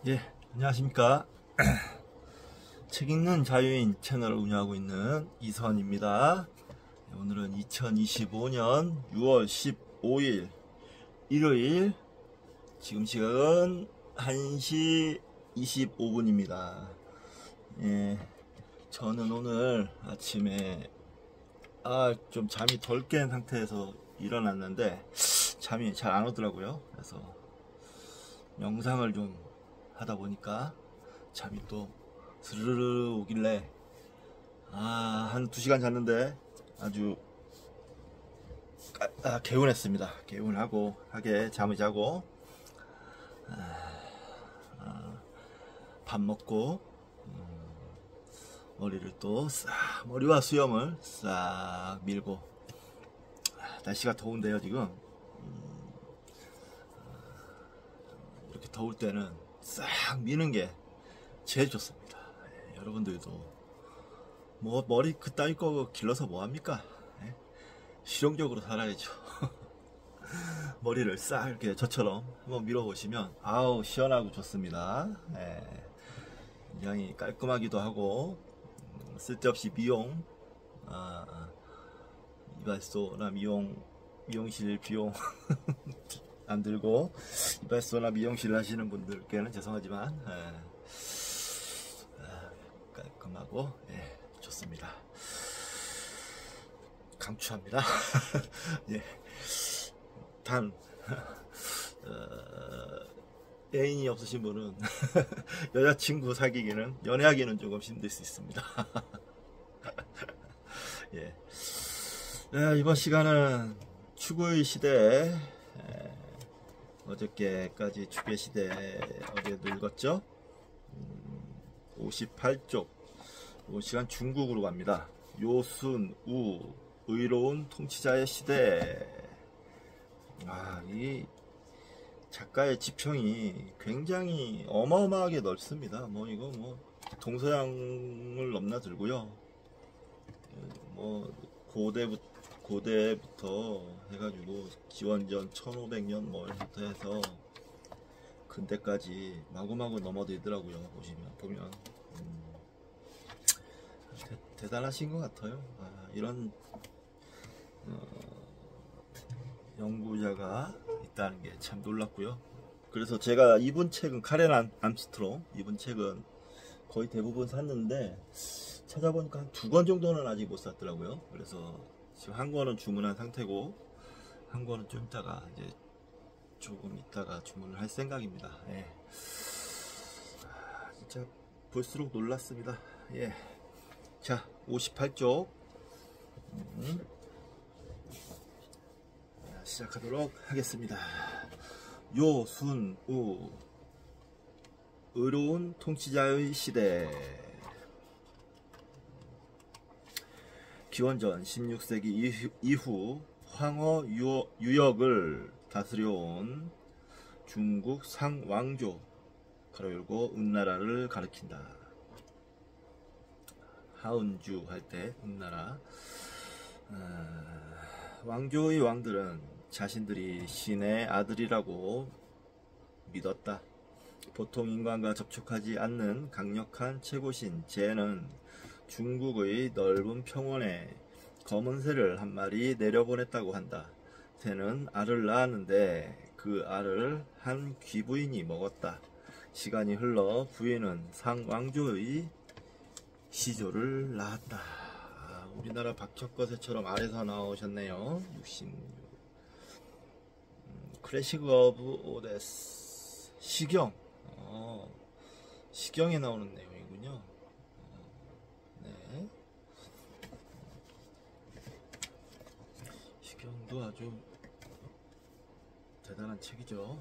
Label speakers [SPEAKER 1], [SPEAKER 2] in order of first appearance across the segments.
[SPEAKER 1] 예, 안녕하십니까. 책 읽는 자유인 채널을 운영하고 있는 이선입니다. 오늘은 2025년 6월 15일 일요일, 지금 시각은 1시 25분입니다. 예, 저는 오늘 아침에 좀 잠이 덜 깬 상태에서 일어났는데 잠이 잘 안 오더라고요. 그래서 영상을 좀 하다 보니까 잠이 또 스르르 오길래 한 2시간 잤는데 아주 개운했습니다. 개운하고 하게 잠을 자고 밥 먹고 머리를 또 머리와 수염을 싹 밀고, 날씨가 더운데요 지금. 이렇게 더울 때는 싹 미는 게 제일 좋습니다. 여러분들도 뭐 머리 그따위 거 길러서 뭐합니까? 실용적으로 살아야죠. 머리를 싹 이렇게 저처럼 한번 밀어보시면 아우 시원하고 좋습니다. 굉장히 깔끔하기도 하고, 쓸데없이 미용, 이발소나 미용실 비용 안 들고 이발소나 미용실 하시는 분들께는 죄송하지만 깔끔하고 좋습니다. 강추합니다. 예. 단 애인이 없으신 분은 여자친구 사귀기는, 연애하기는 조금 힘들 수 있습니다. 예. 이번 시간은 추구의 시대, 어저께까지 추구의 시대 어제 늙었죠? 58쪽. 이번 시간 중국으로 갑니다. 요순우, 의로운 통치자의 시대. 이 작가의 지평이 굉장히 어마어마하게 넓습니다. 이거 동서양을 넘나들고요. 고대부터 해가지고 기원전 1500년 뭐부터 해서 근대까지 마구마구 넘어들더라고요. 보면 대단하신 것 같아요. 이런 연구자가 있다는 게 참 놀랍고요. 그래서 제가 이분 책은, 카렌 암스트롱 이분 책은 거의 대부분 샀는데 찾아보니까 한 2권 정도는 아직 못 샀더라고요. 그래서 지금 한 권은 주문한 상태고 한 권은 좀 이따가, 이제 조금 이따가 주문을 할 생각입니다. 진짜 볼수록 놀랐습니다. 자, 58쪽 시작하도록 하겠습니다. 요순우, 의로운 통치자의 시대. 기원전 16세기 이후 황허 유역을 다스려온 중국 상왕조 가로 열고 은나라를 가리킨다. 하은주 할 때 은나라. 왕조의 왕들은 자신들이 신의 아들이라고 믿었다. 보통 인간과 접촉하지 않는 강력한 최고신 제는 중국의 넓은 평원에 검은 새를 한 마리 내려보냈다고 한다. 새는 알을 낳았는데 그 알을 한 귀부인이 먹었다. 시간이 흘러 부인은 상왕조의 시조를 낳았다. 우리나라 박혁거새처럼 알에서 나오셨네요. 66. 클래식 오브 오데스. 시경. 시경에 나오는 내용이군요. 네. 시경도 아주 대단한 책이죠.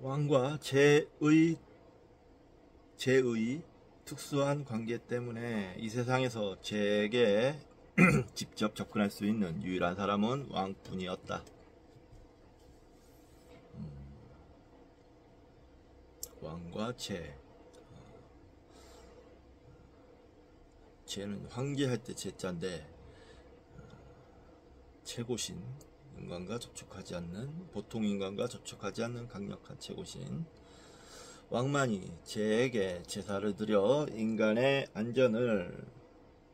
[SPEAKER 1] 왕과 제의 특수한 관계 때문에 이 세상에서 제에게 직접 접근할 수 있는 유일한 사람은 왕뿐이었다. 왕과 제. 쟤는 황제할 때 제자인데 최고신, 인간과 접촉하지 않는, 보통 인간과 접촉하지 않는 강력한 최고신 왕만이 쟤에게 제사를 드려 인간의 안전을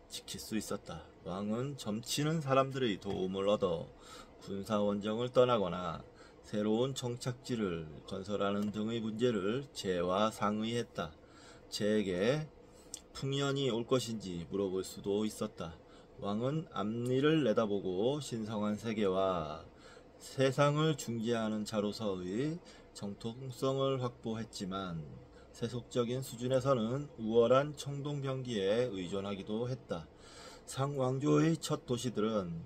[SPEAKER 1] 지킬 수 있었다. 왕은 점치는 사람들의 도움을 얻어 군사원정을 떠나거나 새로운 정착지를 건설하는 등의 문제를 쟤와 상의했다. 쟤에게 풍년이 올 것인지 물어볼 수도 있었다. 왕은 앞니를 내다보고 신성한 세계와 세상을 중재하는 자로서의 정통성을 확보했지만 세속적인 수준에서는 우월한 청동병기에 의존하기도 했다. 상왕조의 첫 도시들은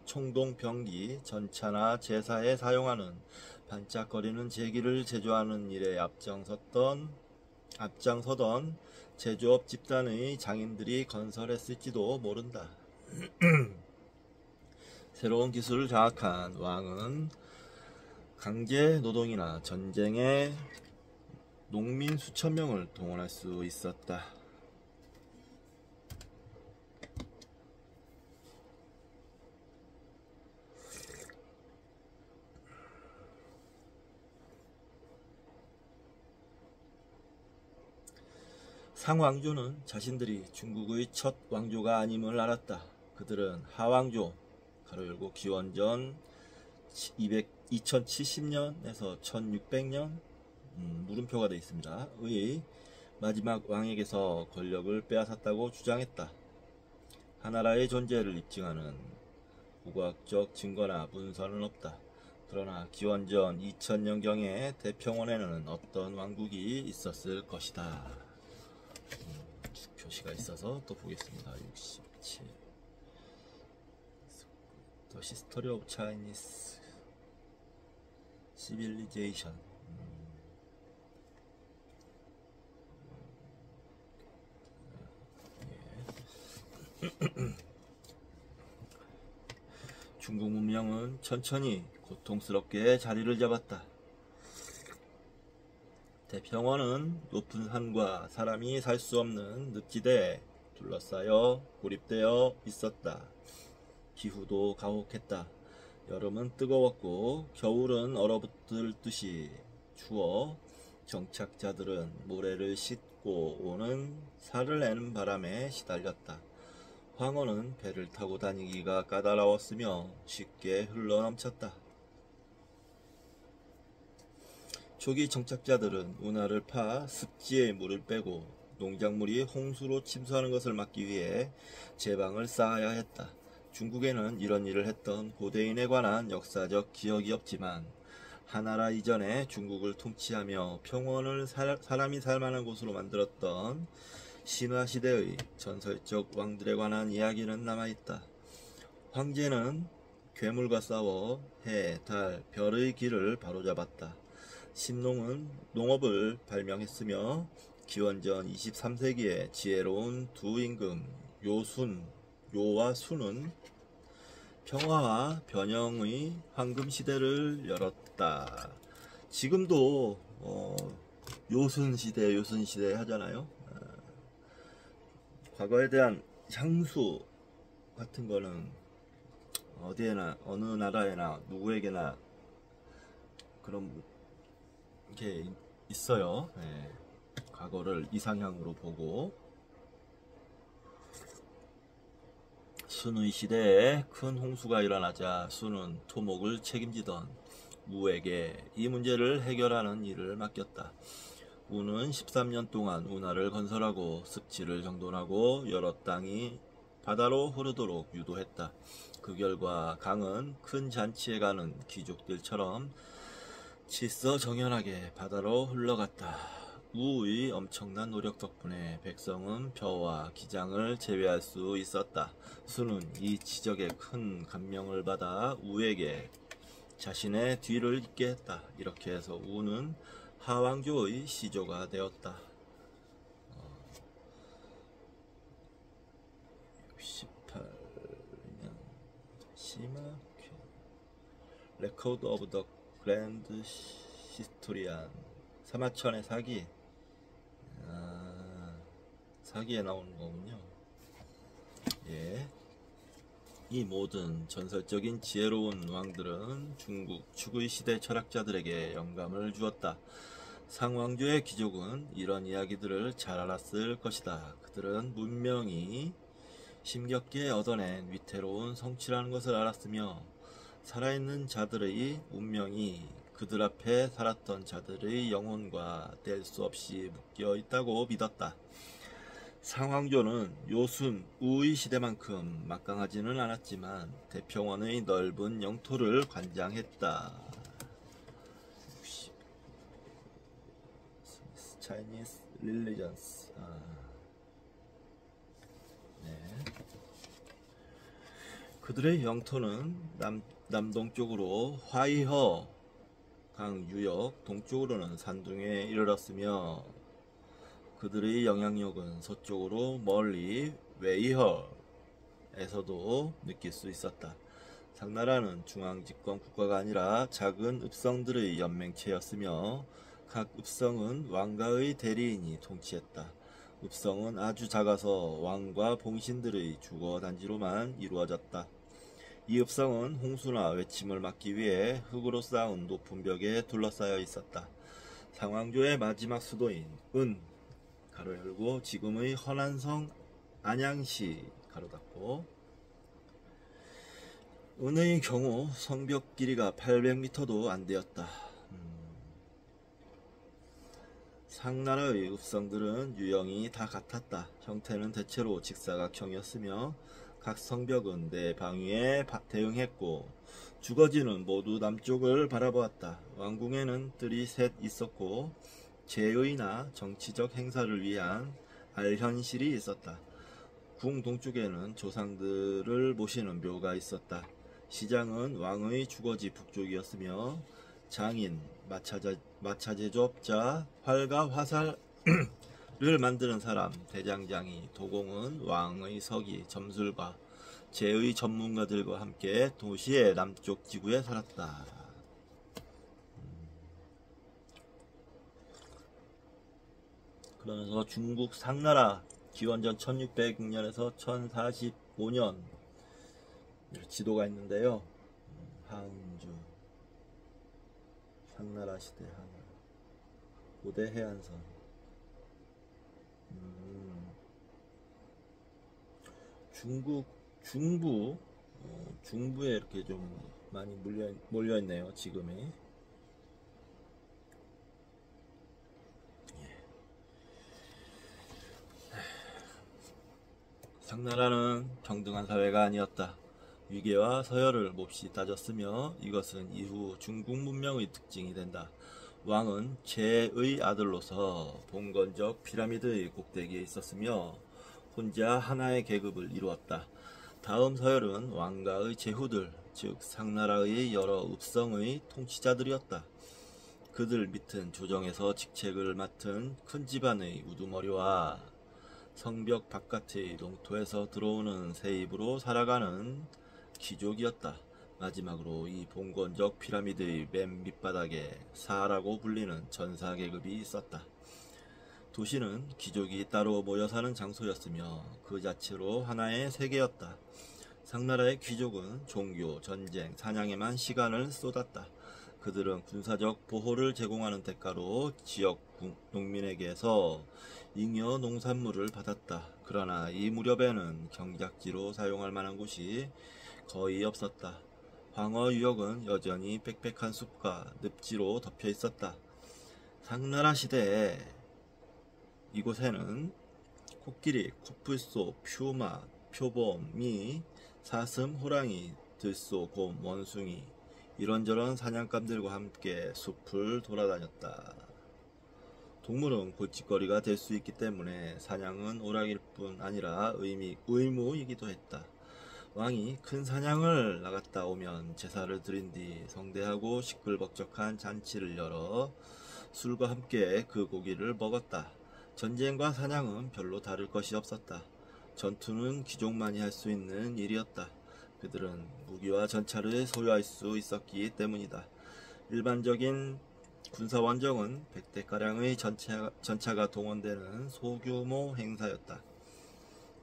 [SPEAKER 1] 청동병기, 전차나 제사에 사용하는 반짝거리는 제기를 제조하는 일에 앞장서던 제조업 집단의 장인들이 건설했을지도 모른다. 새로운 기술을 장악한 왕은 강제 노동이나 전쟁에 농민 수천 명을 동원할 수 있었다. 상왕조는 자신들이 중국의 첫 왕조가 아님을 알았다. 그들은 하왕조 가로열고 기원전 2070년에서 1600년 물음표가 되어 있습니다. 의 마지막 왕에게서 권력을 빼앗았다고 주장했다. 하나라의 존재를 입증하는 고고학적 증거나 문서는 없다. 그러나 기원전 2000년경에 대평원에는 어떤 왕국이 있었을 것이다. 표시가 있어서 또 보겠습니다. 67 The History of Chinese Civilization. 중국 문명은 천천히 고통스럽게 자리를 잡았다. 대평원은 높은 산과 사람이 살 수 없는 늪지대에 둘러싸여 고립되어 있었다. 기후도 가혹했다. 여름은 뜨거웠고 겨울은 얼어붙을 듯이 추워 정착자들은 모래를 싣고 오는 살을 내는 바람에 시달렸다. 황허는 배를 타고 다니기가 까다로웠으며 쉽게 흘러넘쳤다. 초기 정착자들은 운하를 파 습지에 물을 빼고 농작물이 홍수로 침수하는 것을 막기 위해 제방을 쌓아야 했다. 중국에는 이런 일을 했던 고대인에 관한 역사적 기억이 없지만 하나라 이전에 중국을 통치하며 평원을 사람이 살만한 곳으로 만들었던 신화시대의 전설적 왕들에 관한 이야기는 남아있다. 황제는 괴물과 싸워 해, 달, 별의 길을 바로잡았다. 신농은 농업을 발명했으며 기원전 23세기에 지혜로운 두 임금 요와 순은 평화와 변형의 황금시대를 열었다. 지금도 요순시대 하잖아요. 과거에 대한 향수 같은 거는 어디에나 어느 나라에나 누구에게나 그런 게 있어요. 네. 과거를 이상향으로 보고 순의 시대에 큰 홍수가 일어나자 순은 토목을 책임지던 우에게 이 문제를 해결하는 일을 맡겼다. 우는 13년 동안 운하를 건설하고 습지를 정돈하고 여러 땅이 바다로 흐르도록 유도했다. 그 결과 강은 큰 잔치에 가는 귀족들처럼 질서정연하게 바다로 흘러갔다. 우의 엄청난 노력 덕분에 백성은 벼와 기장을 제외할 수 있었다. 수는 이 지적에 큰 감명을 받아 우에게 자신의 뒤를 잇게 했다. 이렇게 해서 우는 하왕조의 시조가 되었다. 68년 시마케 레코드 오브 더 그랜드 히스토리안 사마천의 사기. 사기에 나오는 거군요. 예. 이 모든 전설적인 지혜로운 왕들은 중국 축의 시대 철학자들에게 영감을 주었다. 상왕조의 귀족은 이런 이야기들을 잘 알았을 것이다. 그들은 문명이 힘겹게 얻어낸 위태로운 성취라는 것을 알았으며 살아있는 자들의 운명이 그들 앞에 살았던 자들의 영혼과 뗄 수 없이 묶여 있다고 믿었다. 상황조는 요순 우의 시대만큼 막강하지는 않았지만 대평원의 넓은 영토를 관장했다. Chinese religions. 네. 그들의 영토는 남동쪽으로 화이허 강 유역, 동쪽으로는 산둥에 이르렀으며 그들의 영향력은 서쪽으로 멀리 웨이허에서도 느낄 수 있었다. 상나라는 중앙집권 국가가 아니라 작은 읍성들의 연맹체였으며 각 읍성은 왕가의 대리인이 통치했다. 읍성은 아주 작아서 왕과 봉신들의 주거단지로만 이루어졌다. 이 읍성은 홍수나 외침을 막기 위해 흙으로 쌓은 높은 벽에 둘러싸여 있었다. 상왕조의 마지막 수도인 은 가로 열고 지금의 허난성 안양시 가로 닫고 은의 경우 성벽 길이가 800m도 안 되었다. 상나라의 읍성들은 유형이 다 같았다. 형태는 대체로 직사각형이었으며 각 성벽은 내 방위에 대응했고 주거지는 모두 남쪽을 바라보았다. 왕궁에는 뜰이 셋 있었고 제의나 정치적 행사를 위한 알현실이 있었다. 궁 동쪽에는 조상들을 모시는 묘가 있었다. 시장은 왕의 주거지 북쪽이었으며 장인, 마차제조업자, 활과 화살을 만드는 사람, 대장장이, 도공은 왕의 서기, 점술가, 제의 전문가들과 함께 도시의 남쪽 지구에 살았다. 그러면서 중국 상나라 기원전 1600년에서 1045년 지도가 있는데요. 한주 상나라 시대 하나 고대 해안선 중국 중부에 이렇게 좀 많이 몰려 있네요. 지금이 상나라는 평등한 사회가 아니었다. 위계와 서열을 몹시 따졌으며 이것은 이후 중국 문명의 특징이 된다. 왕은 제의 아들로서 봉건적 피라미드의 꼭대기에 있었으며 혼자 하나의 계급을 이루었다. 다음 서열은 왕가의 제후들, 즉 상나라의 여러 읍성의 통치자들이었다. 그들 밑은 조정에서 직책을 맡은 큰 집안의 우두머리와 성벽 바깥의 농토에서 들어오는 세입으로 살아가는 귀족이었다. 마지막으로 이 봉건적 피라미드의 맨 밑바닥에 사라고 불리는 전사 계급이 있었다. 도시는 귀족이 따로 모여 사는 장소였으며 그 자체로 하나의 세계였다. 상나라의 귀족은 종교, 전쟁, 사냥에만 시간을 쏟았다. 그들은 군사적 보호를 제공하는 대가로 지역 농민에게서 잉여 농산물을 받았다. 그러나 이 무렵에는 경작지로 사용할 만한 곳이 거의 없었다. 황허 유역은 여전히 빽빽한 숲과 늪지로 덮여 있었다. 상나라 시대에 이곳에는 코끼리, 코뿔소, 퓨마, 표범이, 사슴, 호랑이, 들소, 곰, 원숭이 이런저런 사냥감들과 함께 숲을 돌아다녔다. 동물은 골칫거리가 될 수 있기 때문에 사냥은 오락일 뿐 아니라 의무이기도 했다. 왕이 큰 사냥을 나갔다 오면 제사를 드린 뒤 성대하고 시끌벅적한 잔치를 열어 술과 함께 그 고기를 먹었다. 전쟁과 사냥은 별로 다를 것이 없었다. 전투는 귀족만이 할 수 있는 일이었다. 그들은 무기와 전차를 소유할 수 있었기 때문이다. 일반적인 군사원정은 100대가량의 전차가 동원되는 소규모 행사였다.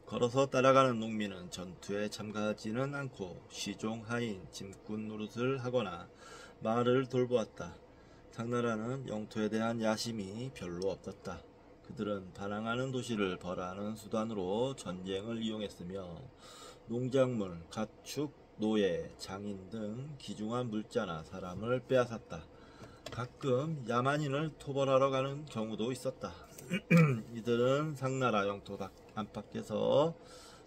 [SPEAKER 1] 걸어서 따라가는 농민은 전투에 참가하지는 않고 시종, 하인, 짐꾼 노릇을 하거나 말을 돌보았다. 상나라는 영토에 대한 야심이 별로 없었다. 그들은 반항하는 도시를 벌하는 수단으로 전쟁을 이용했으며 농작물, 가축, 노예, 장인 등 귀중한 물자나 사람을 빼앗았다. 가끔 야만인을 토벌하러 가는 경우도 있었다. 이들은 상나라 영토 안팎에서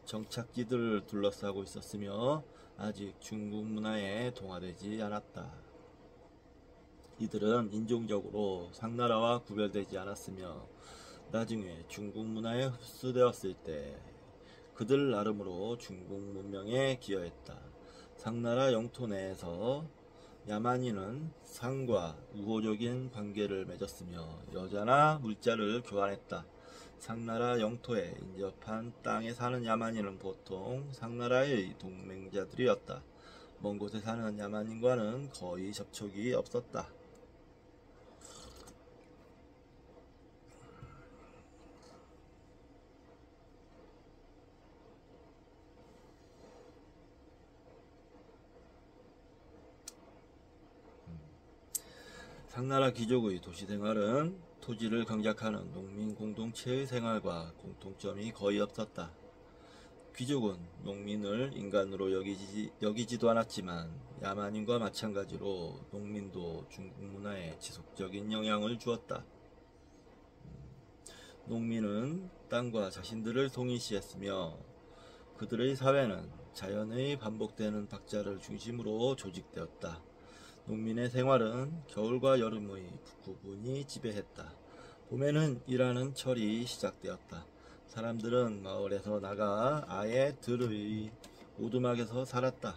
[SPEAKER 1] 정착지들을 둘러싸고 있었으며 아직 중국 문화에 동화되지 않았다. 이들은 인종적으로 상나라와 구별되지 않았으며 나중에 중국 문화에 흡수되었을 때 그들 나름으로 중국 문명에 기여했다. 상나라 영토 내에서 야만인은 상과 우호적인 관계를 맺었으며 여자나 물자를 교환했다. 상나라 영토에 인접한 땅에 사는 야만인은 보통 상나라의 동맹자들이었다. 먼 곳에 사는 야만인과는 거의 접촉이 없었다. 상나라 귀족의 도시생활은 토지를 경작하는 농민 공동체의 생활과 공통점이 거의 없었다. 귀족은 농민을 인간으로 여기지도 않았지만 야만인과 마찬가지로 농민도 중국 문화에 지속적인 영향을 주었다. 농민은 땅과 자신들을 동일시했으며 그들의 사회는 자연의 반복되는 박자를 중심으로 조직되었다. 농민의 생활은 겨울과 여름의 구분이 지배했다. 봄에는 일하는 철이 시작되었다. 사람들은 마을에서 나가 아예 들의 오두막에서 살았다.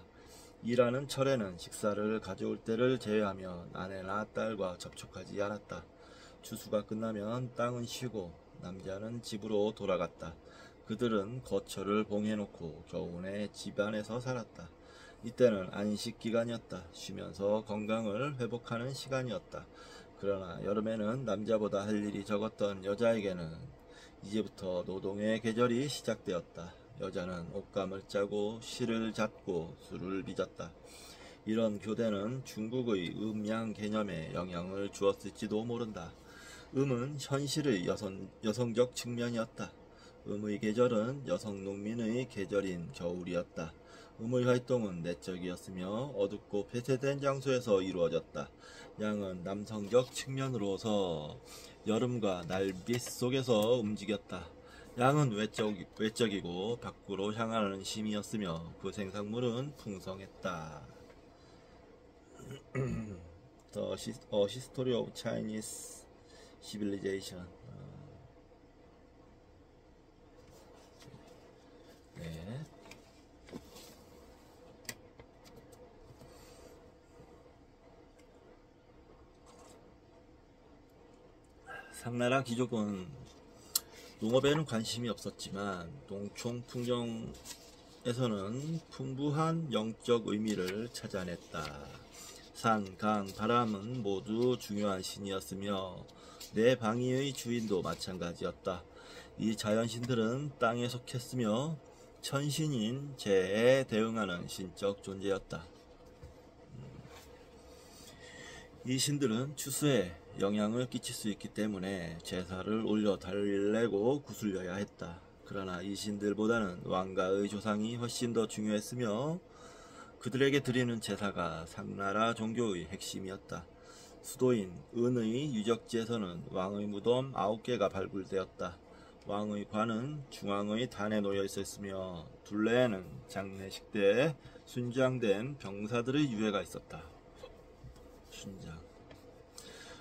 [SPEAKER 1] 일하는 철에는 식사를 가져올 때를 제외하면 아내나 딸과 접촉하지 않았다. 추수가 끝나면 땅은 쉬고 남자는 집으로 돌아갔다. 그들은 거처를 봉해놓고 겨우내 집 안에서 살았다. 이때는 안식 기간이었다. 쉬면서 건강을 회복하는 시간이었다. 그러나 여름에는 남자보다 할 일이 적었던 여자에게는 이제부터 노동의 계절이 시작되었다. 여자는 옷감을 짜고 실을 잣고 술을 빚었다. 이런 교대는 중국의 음양 개념에 영향을 주었을지도 모른다. 음은 현실의 여성적 측면이었다. 음의 계절은 여성 농민의 계절인 겨울이었다. 음의 활동은 내적이었으며 어둡고 폐쇄된 장소에서 이루어졌다. 양은 남성적 측면으로서 여름과 날빛 속에서 움직였다. 양은 외적이고 밖으로 향하는 심이었으며 그 생산물은 풍성했다. The History of Chinese Civilization. 네. 상나라 귀족은 농업에는 관심이 없었지만 농촌 풍경에서는 풍부한 영적 의미를 찾아냈다. 산, 강, 바람은 모두 중요한 신이었으며 내 방위의 주인도 마찬가지였다. 이 자연신들은 땅에 속했으며 천신인 재에 대응하는 신적 존재였다. 이 신들은 추수에 영향을 끼칠 수 있기 때문에 제사를 올려 달래고 구슬려야 했다. 그러나 이 신들보다는 왕가의 조상이 훨씬 더 중요했으며 그들에게 드리는 제사가 상나라 종교의 핵심이었다. 수도인 은의 유적지에서는 왕의 무덤 9개가 발굴되었다. 왕의 관은 중앙의 단에 놓여 있었으며 둘레에는 장례식 때 순장된 병사들의 유해가 있었다. 순장.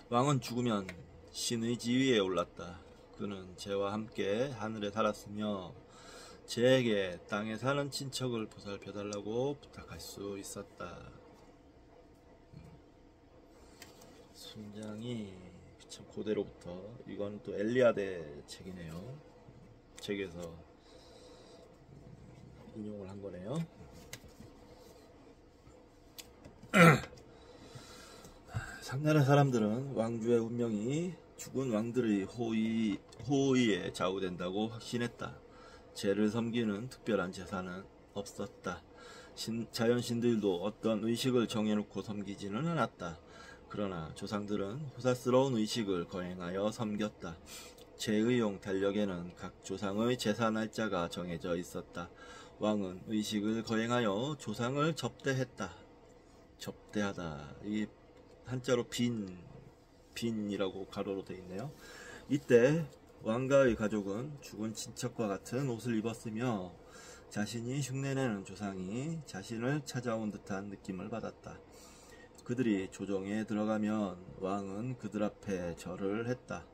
[SPEAKER 1] 왕은 죽으면 신의 지위에 올랐다. 그는 재와 함께 하늘에 살았으며 재에게 땅에 사는 친척을 보살펴달라고 부탁할 수 있었다. 순장이 참 고대로부터, 이건 또 엘리아데 책이네요. 책에서 인용을 한 거네요. 상나라 사람들은 왕주의 운명이 죽은 왕들의 호의에 좌우된다고 확신했다. 재를 섬기는 특별한 제사는 없었다. 자연신들도 어떤 의식을 정해놓고 섬기지는 않았다. 그러나 조상들은 호사스러운 의식을 거행하여 섬겼다. 제의용 달력에는 각 조상의 제사 날짜가 정해져 있었다. 왕은 의식을 거행하여 조상을 접대했다. 접대하다. 이 한자로 빈이라고 가로로 되어 있네요. 이때 왕가의 가족은 죽은 친척과 같은 옷을 입었으며 자신이 흉내내는 조상이 자신을 찾아온 듯한 느낌을 받았다. 그들이 조정에 들어가면 왕은 그들 앞에 절을 했다.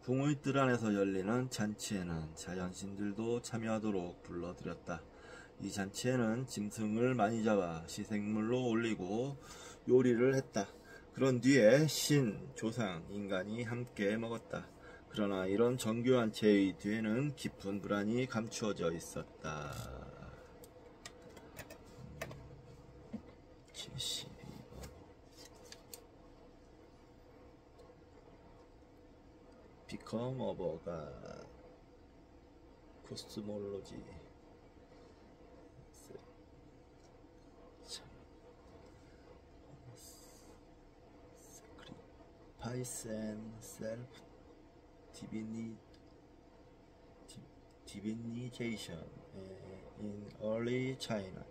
[SPEAKER 1] 궁의 뜰 안에서 열리는 잔치에는 자연신들도 참여하도록 불러들였다. 이 잔치에는 짐승을 많이 잡아 시생물로 올리고 요리를 했다. 그런 뒤에 신, 조상, 인간이 함께 먹었다. 그러나 이런 정교한 제의 뒤에는 깊은 불안이 감추어져 있었다. 72번. Become of God. Cosmology. Sacrifice and self-divinization in early China.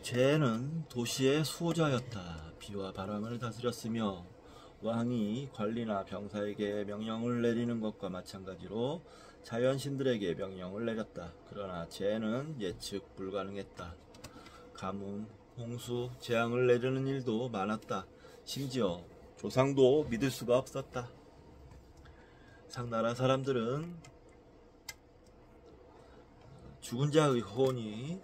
[SPEAKER 1] 제는 도시의 수호자였다. 비와 바람을 다스렸으며 왕이 관리나 병사에게 명령을 내리는 것과 마찬가지로 자연신들에게 명령을 내렸다. 그러나 제는 예측 불가능했다. 가뭄, 홍수, 재앙을 내리는 일도 많았다. 심지어 조상도 믿을 수가 없었다. 상나라 사람들은 죽은 자의 혼이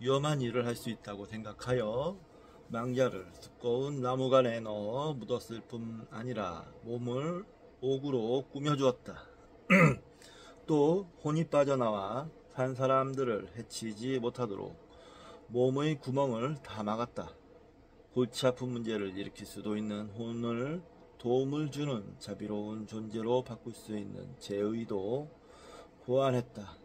[SPEAKER 1] 위험한 일을 할 수 있다고 생각하여 망자를 두꺼운 나무간에 넣어 묻었을 뿐 아니라 몸을 옥으로 꾸며주었다. 또 혼이 빠져나와 산 사람들을 해치지 못하도록 몸의 구멍을 다 막았다. 골치 아픈 문제를 일으킬 수도 있는 혼을 도움을 주는 자비로운 존재로 바꿀 수 있는 제의도 고안했다.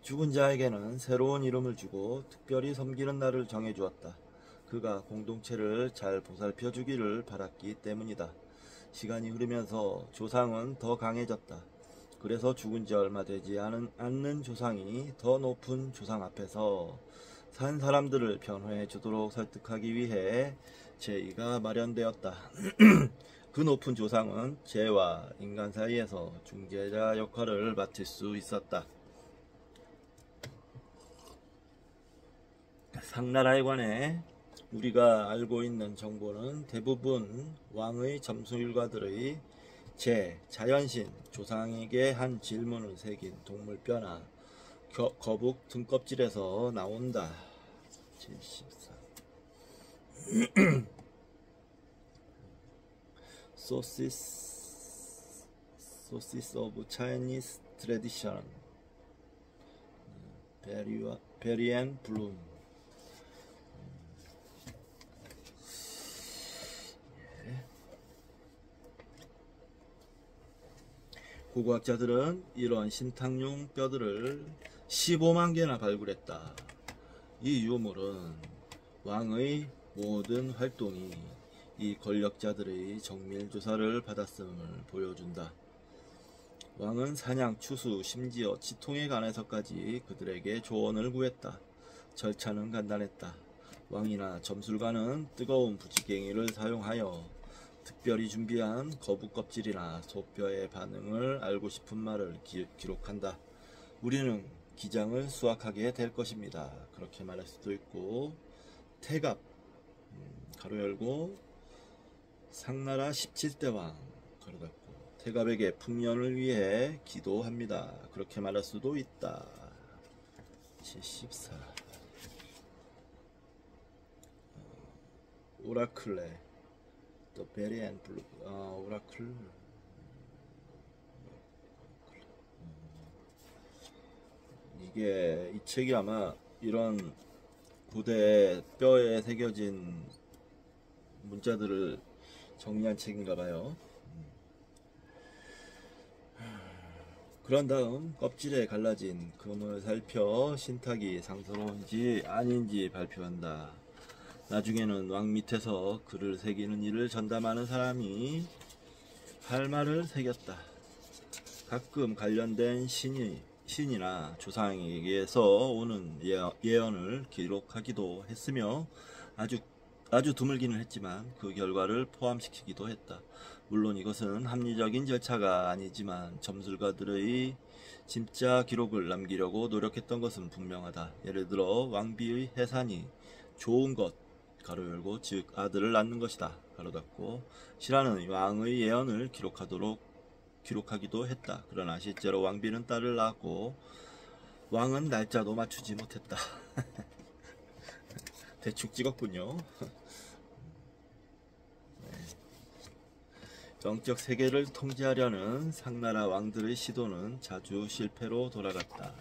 [SPEAKER 1] 죽은 자에게는 새로운 이름을 주고 특별히 섬기는 날을 정해주었다. 그가 공동체를 잘 보살펴 주기를 바랐기 때문이다. 시간이 흐르면서 조상은 더 강해졌다. 그래서 죽은 지 얼마 되지 않는 조상이 더 높은 조상 앞에서 산 사람들을 변호해 주도록 설득하기 위해 제의가 마련되었다. 그 높은 조상은 제와 인간 사이에서 중재자 역할을 맡을 수 있었다. 상나라에 관해 우리가 알고 있는 정보는 대부분 왕의 점술가들의 자연신, 조상에게 한 질문을 새긴 동물뼈나 거북 등껍질에서 나온다. 74. Sources of Chinese Tradition. Berry and Bloom. 고고학자들은 이런 신탕용 뼈들을 15만 개나 발굴했다. 이 유물은 왕의 모든 활동이 이 권력자들의 정밀 조사를 받았음을 보여준다. 왕은 사냥, 추수, 심지어 치통에 관해서까지 그들에게 조언을 구했다. 절차는 간단했다. 왕이나 점술가는 뜨거운 부지갱이를 사용하여 특별히 준비한 거북 껍질이나 소뼈의 반응을 알고 싶은 말을 기록한다. 우리는 기장을 수확하게 될 것입니다. 그렇게 말할 수도 있고, 태갑, 가로 열고, 상나라 17대 왕, 가로 닫고, 태갑에게 풍년을 위해 기도합니다. 그렇게 말할 수도 있다. 74. 오라클레. 또 베리 앤 블루. 오라클. 이게 이 책이 아마 이런 고대 뼈에 새겨진 문자들을 정리한 책인가 봐요. 그런 다음 껍질에 갈라진 금을 살펴 신탁이 상서로운지 아닌지 발표한다. 나중에는 왕 밑에서 글을 새기는 일을 전담하는 사람이 할 말을 새겼다. 가끔 관련된 신이나 조상에게서 오는 예언을 기록하기도 했으며 아주 드물기는 했지만 그 결과를 포함시키기도 했다. 물론 이것은 합리적인 절차가 아니지만 점술가들의 진짜 기록을 남기려고 노력했던 것은 분명하다. 예를 들어 왕비의 해산이 좋은 것 가로 열고 즉 아들을 낳는 것이다 가로 닫고 신하는 왕의 예언을 기록하기도 했다. 그러나 실제로 왕비는 딸을 낳았고 왕은 날짜도 맞추지 못했다. 대충 찍었군요. 영적 세계를 통제하려는 상나라 왕들의 시도는 자주 실패로 돌아갔다.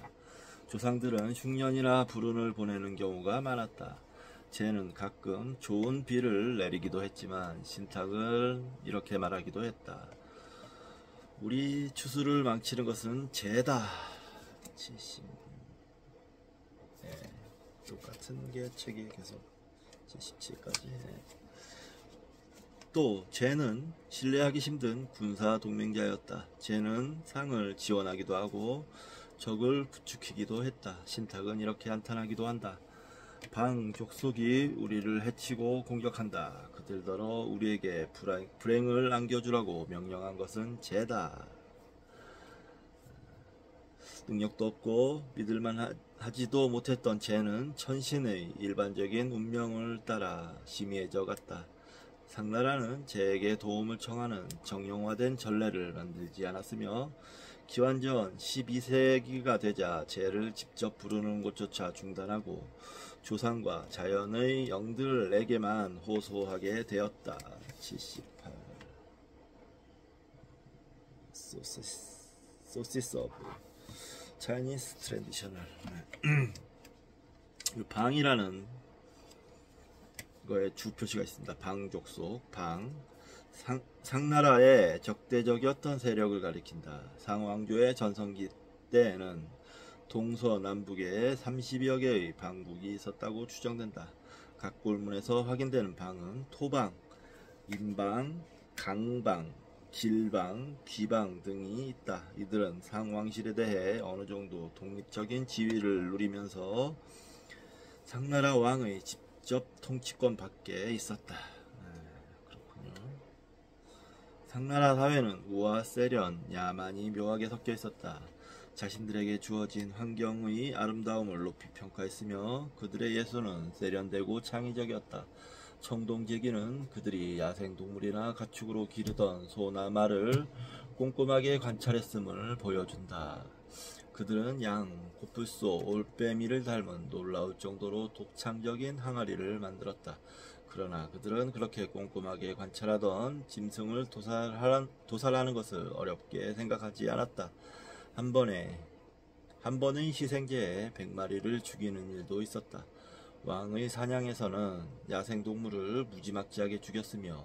[SPEAKER 1] 조상들은 흉년이나 불운을 보내는 경우가 많았다. 쟤는 가끔 좋은 비를 내리기도 했지만 신탁을 이렇게 말하기도 했다. 우리 추수를 망치는 것은 쟤다. 70. 네, 똑같은 게 책이 계속 77까지. 또 쟤는 신뢰하기 힘든 군사 동맹자였다. 쟤는 상을 지원하기도 하고 적을 부추기기도 했다. 신탁은 이렇게 한탄하기도 한다. 방 족속이 우리를 해치고 공격한다. 그들더러 우리에게 불행을 안겨주라고 명령한 것은 쟤다. 능력도 없고 믿을만 하지도 못했던 쟤는 천신의 일반적인 운명을 따라 심의해져 갔다. 상나라는 쟤에게 도움을 청하는 정형화된 전례를 만들지 않았으며 기원전 12세기가 되자 쟤를 직접 부르는 것조차 중단하고 조상과 자연의 영들에게만 호소하게 되었다. 78. 소시스 오브 차이니스 트래디셔널. 방이라는 거에 주 표시가 있습니다. 방족속, 방. 상나라의 적대적이었던 세력을 가리킨다. 상왕조의 전성기 때에는 동서남북에 30여 개의 방국이 있었다고 추정된다. 각 골문에서 확인되는 방은 토방, 인방, 강방, 길방, 귀방 등이 있다. 이들은 상왕실에 대해 어느 정도 독립적인 지위를 누리면서 상나라 왕의 직접 통치권 밖에 있었다. 그렇군요. 상나라 사회는 우와, 세련, 야만이 묘하게 섞여 있었다. 자신들에게 주어진 환경의 아름다움을 높이 평가했으며 그들의 예술은 세련되고 창의적이었다. 청동제기는 그들이 야생동물이나 가축으로 기르던 소나 말을 꼼꼼하게 관찰했음을 보여준다. 그들은 양, 코뿔소, 올빼미를 닮은 놀라울 정도로 독창적인 항아리를 만들었다. 그러나 그들은 그렇게 꼼꼼하게 관찰하던 짐승을 도살하는 것을 어렵게 생각하지 않았다. 한 번의 희생제에 100마리를 죽이는 일도 있었다. 왕의 사냥에서는 야생동물을 무지막지하게 죽였으며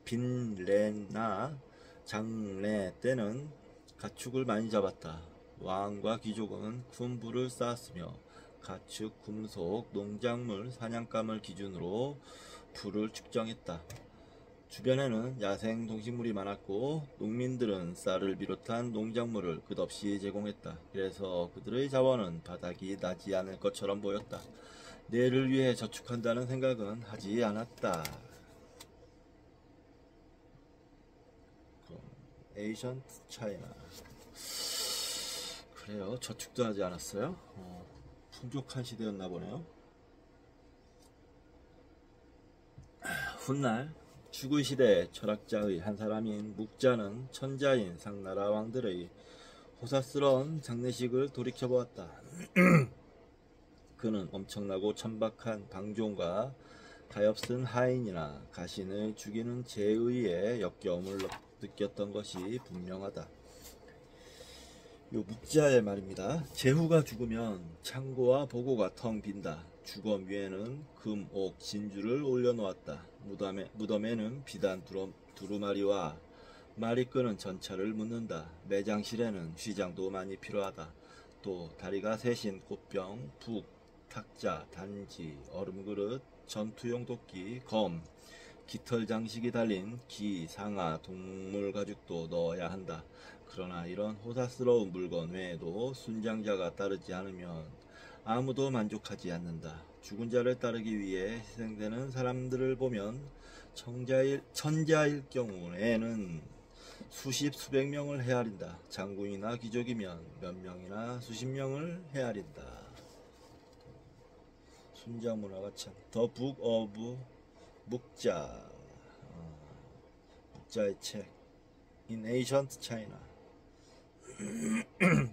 [SPEAKER 1] 빈레나 장례 때는 가축을 많이 잡았다. 왕과 귀족은 큰 부를 쌓았으며 가축, 금속, 농작물, 사냥감을 기준으로 부를 측정했다. 주변에는 야생 동식물이 많았고 농민들은 쌀을 비롯한 농작물을 끝없이 제공했다. 그래서 그들의 자원은 바닥이 나지 않을 것처럼 보였다. 내일을 위해 저축한다는 생각은 하지 않았다. 에이션트 차이나. 그래요. 저축도 하지 않았어요. 풍족한 시대였나 보네요. 훗날 주구시대 철학자의 한 사람인 묵자는 천자인 상나라 왕들의 호사스러운 장례식을 돌이켜보았다. 그는 엄청나고 천박한 방종과 가엾은 하인이나 가신을 죽이는 제의에 역겨움을 느꼈던 것이 분명하다. 요 묵자의 말입니다. 제후가 죽으면 창고와 보고가 텅 빈다. 주검 위에는 금, 옥, 진주를 올려놓았다. 무덤에는 비단 두루마리와 말이 끄는 전차를 묻는다. 매장실에는 휘장도 많이 필요하다. 또 다리가 셋인 꽃병, 북, 탁자, 단지, 얼음그릇, 전투용 도끼, 검, 깃털 장식이 달린 기, 상아, 동물 가죽도 넣어야 한다. 그러나 이런 호사스러운 물건 외에도 순장자가 따르지 않으면 아무도 만족하지 않는다. 죽은 자를 따르기 위해 희생되는 사람들을 보면 천자일 경우에는 수십 수백 명을 헤아린다. 장군이나 귀족이면 몇 명이나 수십 명을 헤아린다. 순장 문화가 참. 더 북 오브 묵자, 묵자의 책 In Ancient China.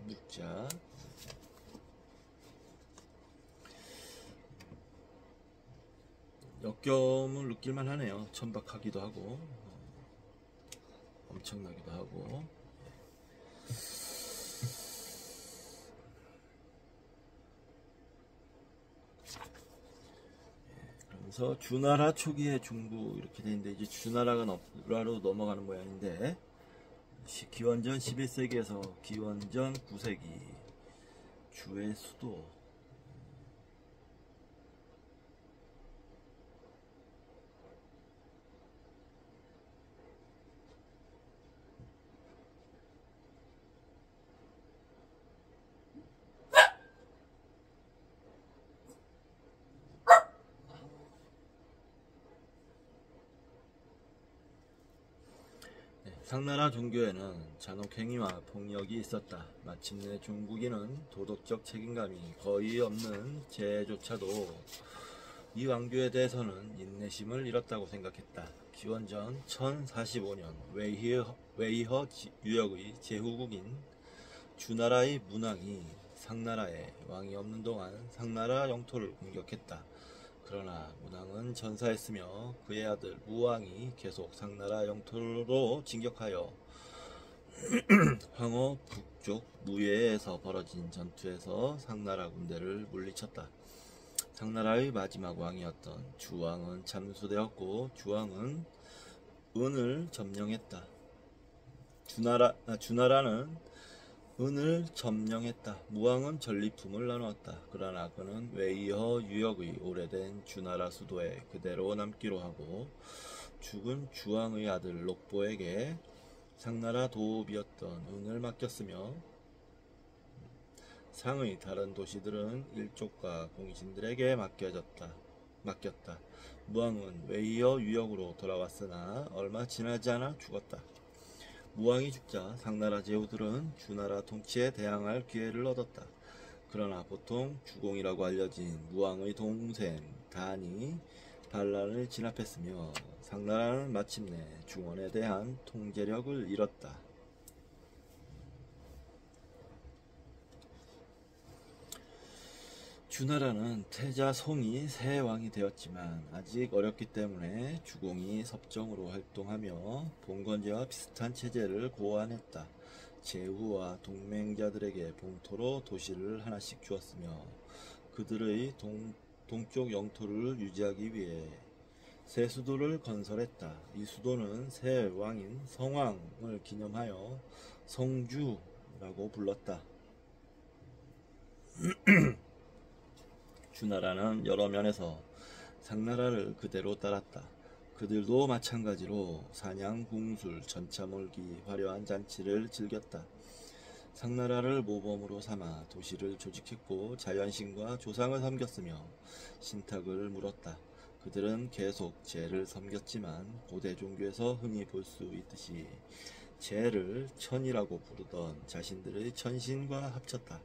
[SPEAKER 1] 묵자. 역경을 느낄만 하네요. 천박하기도 하고 엄청나기도 하고. 그래서 주나라 초기의 중부 이렇게 되는데 이제 주나라가 러로 넘어가는 모양인데, 기원전 11세기에서 기원전 9세기 주의 수도. 상나라 종교에는 잔혹행위와 폭력이 있었다. 마침내 중국인은 도덕적 책임감이 거의 없는 제조차도 이 왕조에 대해서는 인내심을 잃었다고 생각했다. 기원전 1045년 웨이허 유역의 제후국인 주나라의 문왕이 상나라에 왕이 없는 동안 상나라 영토를 공격했다. 그러나 문왕은 전사했으며 그의 아들 무왕이 계속 상나라 영토로 진격하여 황호 북쪽 무예에서 벌어진 전투에서 상나라 군대를 물리쳤다. 상나라의 마지막 왕이었던 주왕은 참수되었고 주왕은 은을 점령했다. 주나라는 은을 점령했다. 무왕은 전리품을 나누었다. 그러나 그는 웨이허 유역의 오래된 주나라 수도에 그대로 남기로 하고 죽은 주왕의 아들 록보에게 상나라 도읍이었던 은을 맡겼으며 상의 다른 도시들은 일족과 공신들에게 맡겼다. 무왕은 웨이허 유역으로 돌아왔으나 얼마 지나지 않아 죽었다. 무왕이 죽자 상나라 제후들은 주나라 통치에 대항할 기회를 얻었다. 그러나 보통 주공이라고 알려진 무왕의 동생 단이 반란을 진압했으며 상나라는 마침내 중원에 대한 통제력을 잃었다. 주나라는 태자 송이 새 왕이 되었지만 아직 어렸기 때문에 주공이 섭정으로 활동하며 봉건제와 비슷한 체제를 고안했다. 제후와 동맹자들에게 봉토로 도시를 하나씩 주었으며 그들의 동쪽 영토를 유지하기 위해 새 수도를 건설했다. 이 수도는 새 왕인 성왕을 기념하여 성주라고 불렀다. 주나라는 여러 면에서 상나라를 그대로 따랐다. 그들도 마찬가지로 사냥, 궁술, 전차 몰기, 화려한 잔치를 즐겼다. 상나라를 모범으로 삼아 도시를 조직했고 자연신과 조상을 섬겼으며 신탁을 물었다. 그들은 계속 제를 섬겼지만 고대 종교에서 흔히 볼 수 있듯이 제를 천이라고 부르던 자신들의 천신과 합쳤다.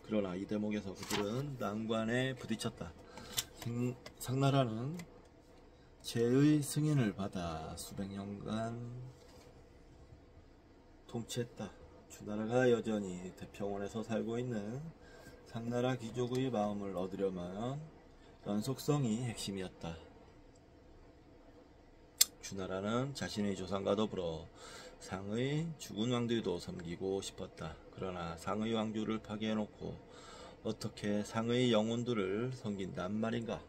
[SPEAKER 1] 그러나 이 대목에서 그들은 난관에 부딪혔다. 상나라는 제의 승인을 받아 수백 년간 통치했다. 주나라가 여전히 대평원에서 살고 있는 상나라 귀족의 마음을 얻으려면 연속성이 핵심이었다. 주나라는 자신의 조상과 더불어 상의 죽은 왕들도 섬기고 싶었다. 그러나 상의 왕조를 파괴해놓고 어떻게 상의 영혼들을 섬긴단 말인가?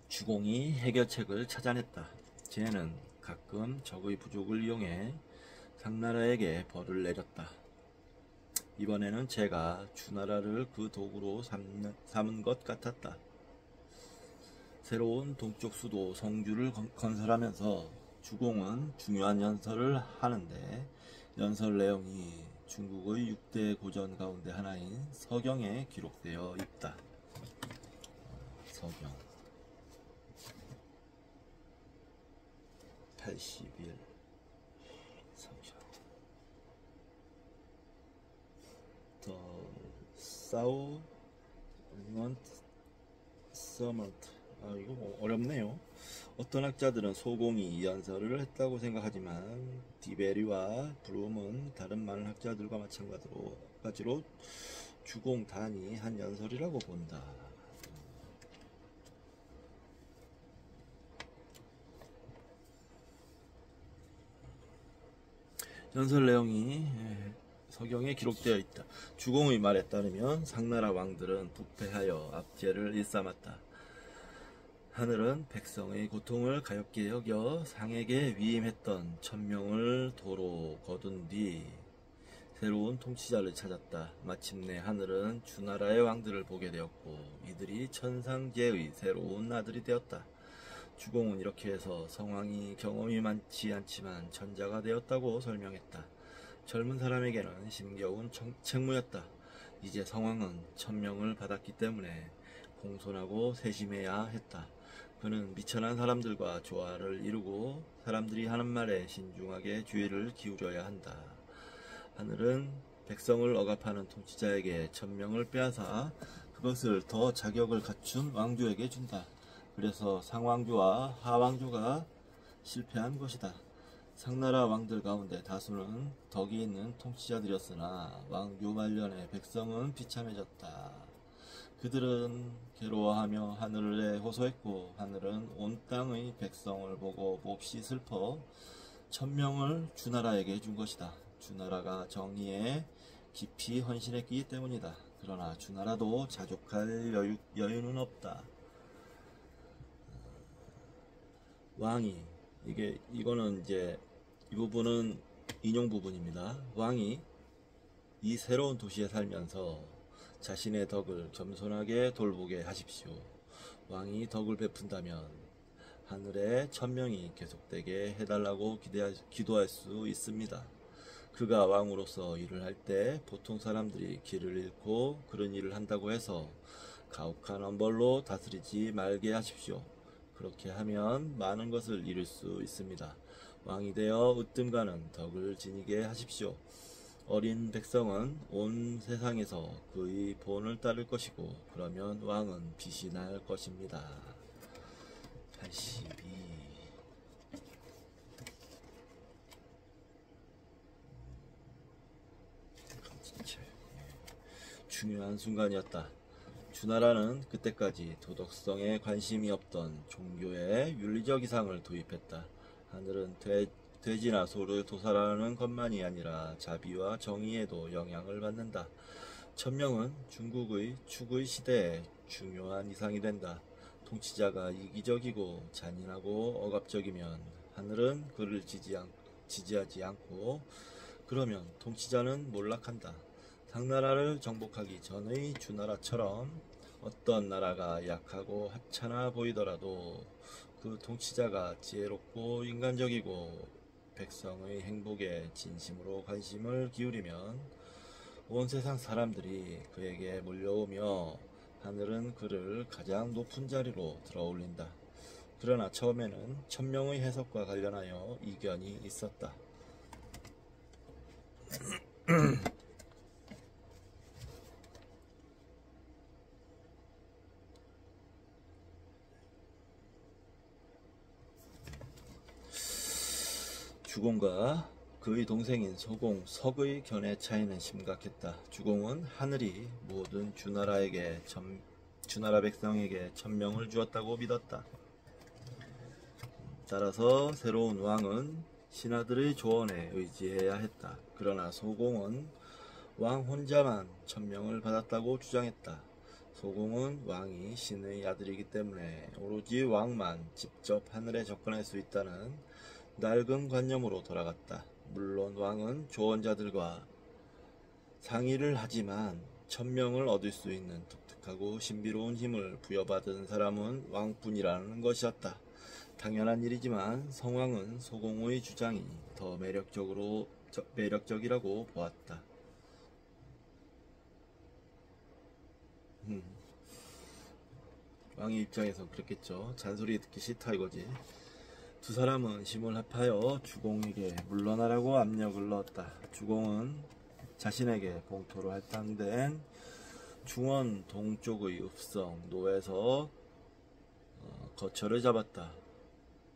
[SPEAKER 1] 주공이 해결책을 찾아냈다. 쟤는 가끔 적의 부족을 이용해 상나라에게 벌을 내렸다. 이번에는 제가 주나라를 그 도구로 삼은 것 같았다. 새로운 동쪽 수도 성주를 건설하면서 주공은 중요한 연설을 하는데 연설 내용이 중국의 6대 고전 가운데 하나인 서경에 기록되어 있다. 서경 81 서경 The Southern Summit. 이거 어렵네요. 어떤 학자들은 소공이 이 연설을 했다고 생각하지만 디베리와 브룸은 다른 많은 학자들과 마찬가지로 주공단이 한 연설이라고 본다. 연설 내용이 서경에 기록되어 있다. 주공의 말에 따르면 상나라 왕들은 부패하여 압제를 일삼았다. 하늘은 백성의 고통을 가엾게 여겨 상에게 위임했던 1000명을 도로 거둔 뒤 새로운 통치자를 찾았다. 마침내 하늘은 주나라의 왕들을 보게 되었고 이들이 천상제의 새로운 아들이 되었다. 주공은 이렇게 해서 성왕이 경험이 많지 않지만 전자가 되었다고 설명했다. 젊은 사람에게는 힘겨운 책무였다. 이제 성왕은 1000명을 받았기 때문에 공손하고 세심해야 했다. 그는 미천한 사람들과 조화를 이루고 사람들이 하는 말에 신중하게 주의를 기울여야 한다. 하늘은 백성을 억압하는 통치자에게 1000명을 빼앗아 그것을 더 자격을 갖춘 왕조에게 준다. 그래서 상왕조와 하왕조가 실패한 것이다. 상나라 왕들 가운데 다수는 덕이 있는 통치자들이었으나 왕조 말년에 백성은 비참해졌다. 그들은 괴로워하며 하늘에 호소했고 하늘은 온 땅의 백성을 보고 몹시 슬퍼 1000명을 주나라에게 준 것이다. 주나라가 정의에 깊이 헌신했기 때문이다. 그러나 주나라도 자족할 여유는 없다. 왕이 이거는 이제 이 부분은 인용 부분입니다. 왕이 이 새로운 도시에 살면서 자신의 덕을 겸손하게 돌보게 하십시오. 왕이 덕을 베푼다면 하늘에 1000명이 계속되게 해달라고 기도할 수 있습니다. 그가 왕으로서 일을 할 때 보통 사람들이 길을 잃고 그런 일을 한다고 해서 가혹한 엄벌로 다스리지 말게 하십시오. 그렇게 하면 많은 것을 잃을 수 있습니다. 왕이 되어 으뜸가는 덕을 지니게 하십시오. 어린 백성은 온 세상에서 그의 본을 따를 것이고 그러면 왕은 빛이 날 것입니다. 82 중요한 순간이었다. 주나라는 그때까지 도덕성에 관심이 없던 종교에 윤리적 이상을 도입했다. 하늘은 돼지나 소를 도살하는 것만이 아니라 자비와 정의에도 영향을 받는다. 1000명은 중국의 축의 시대에 중요한 이상이 된다. 통치자가 이기적이고 잔인하고 억압적이면 하늘은 그를 지지하지 않고 그러면 통치자는 몰락한다. 당나라를 정복하기 전의 주나라처럼 어떤 나라가 약하고 하찮아 보이더라도 그 통치자가 지혜롭고 인간적이고 백성의 행복에 진심으로 관심을 기울이면 온 세상 사람들이 그에게 몰려오며 하늘은 그를 가장 높은 자리로 들어올린다. 그러나 처음에는 1000명의 해석과 관련하여 이견이 있었다. 주공과 그의 동생인 서공, 석의 견해 차이는 심각했다. 주공은 하늘이 모든 주나라 백성에게 1000명을 주었다고 믿었다. 따라서 새로운 왕은 신하들의 조언에 의지해야 했다. 그러나 소공은 왕 혼자만 천명을 받았다고 주장했다. 소공은 왕이 신의 아들이기 때문에 오로지 왕만 직접 하늘에 접근할 수 있다는 낡은 관념으로 돌아갔다. 물론 왕은 조언자들과 상의를 하지만 천명을 얻을 수 있는 독특하고 신비로운 힘을 부여받은 사람은 왕뿐이라는 것이었다. 당연한 일이지만 성왕은 소공의 주장이 더 매력적이라고 보았다. 왕의 입장에서 그랬겠죠. 잔소리 듣기 싫다 이거지. 두 사람은 힘을 합하여 주공에게 물러나라고 압력을 넣었다. 주공은 자신에게 공토로 할당된 중원 동쪽의 읍성 노에서 거처를 잡았다.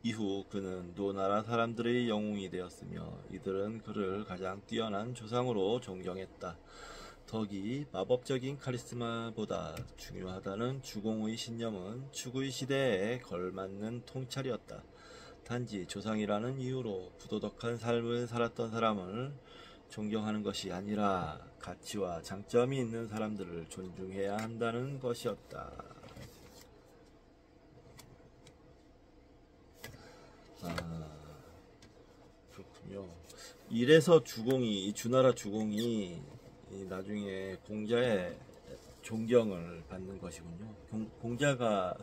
[SPEAKER 1] 이후 그는 노나라 사람들의 영웅이 되었으며 이들은 그를 가장 뛰어난 조상으로 존경했다. 덕이 마법적인 카리스마보다 중요하다는 주공의 신념은 축의 시대에 걸맞는 통찰이었다. 단지 조상이라는 이유로 부도덕한 삶을 살았던 사람을 존경하는 것이 아니라 가치와 장점이 있는 사람들을 존중해야 한다는 것이었다. 그렇군요. 이래서 주나라 주공이 나중에 공자의 존경을 받는 것이군요. 공자가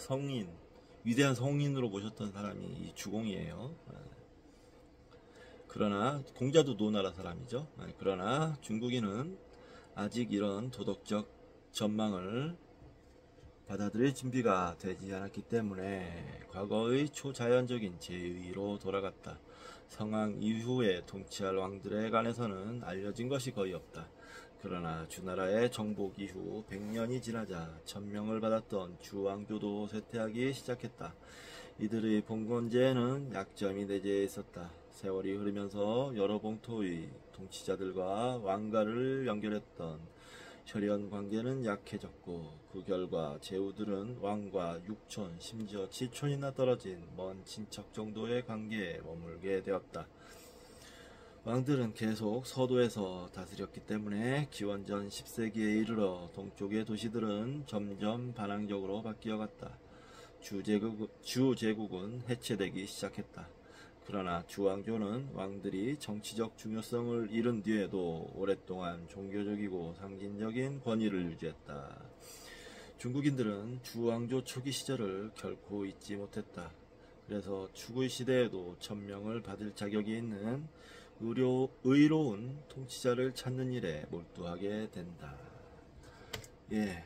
[SPEAKER 1] 위대한 성인으로 모셨던 사람이 이 주공이에요. 그러나 공자도 노나라 사람이죠. 그러나 중국인은 아직 이런 도덕적 전망을 받아들일 준비가 되지 않았기 때문에 과거의 초자연적인 제의로 돌아갔다. 성왕 이후에 통치할 왕들에 관해서는 알려진 것이 거의 없다. 그러나 주나라의 정복 이후 100년이 지나자 천명을 받았던 주왕조도 쇠퇴하기 시작했다. 이들의 봉건제에는 약점이 내재해 있었다. 세월이 흐르면서 여러 봉토의 통치자들과 왕가를 연결했던 혈연 관계는 약해졌고 그 결과 제후들은 왕과 6촌 심지어 7촌이나 떨어진 먼 친척 정도의 관계에 머물게 되었다. 왕들은 계속 서도에서 다스렸기 때문에 기원전 10세기에 이르러 동쪽의 도시들은 점점 반항적으로 바뀌어갔다. 주제국은 해체되기 시작했다. 그러나 주왕조는 왕들이 정치적 중요성을 잃은 뒤에도 오랫동안 종교적이고 상징적인 권위를 유지했다. 중국인들은 주왕조 초기 시절을 결코 잊지 못했다. 그래서 축의 시대에도 천명을 받을 자격이 있는 의로운 통치자를 찾는 일에 몰두하게 된다. 예.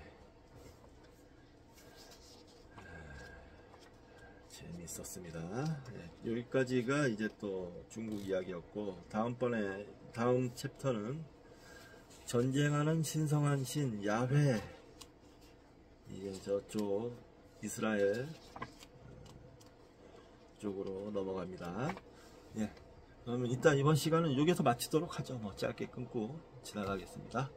[SPEAKER 1] 재밌었습니다. 예. 여기까지가 이제 또 중국 이야기였고, 다음 챕터는 전쟁하는 신성한 신 야훼. 이제 저쪽 이스라엘 쪽으로 넘어갑니다. 예. 그러면 일단 이번 시간은 여기서 마치도록 하죠. 짧게 끊고 지나가겠습니다.